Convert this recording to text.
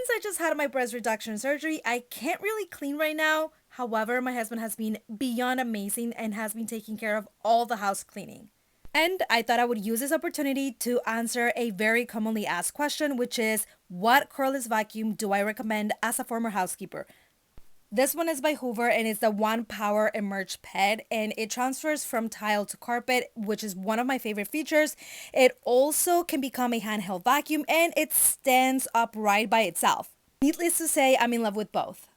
since I just had my breast reduction surgery, I can't really clean right now. However, my husband has been beyond amazing and has been taking care of all the house cleaning. And I thought I would use this opportunity to answer a very commonly asked question, which is what cordless vacuum do I recommend as a former housekeeper? This one is by Hoover and it's the One Power Emerge Pet, and it transfers from tile to carpet, which is one of my favorite features. It also can become a handheld vacuum and it stands upright by itself. Needless to say, I'm in love with both.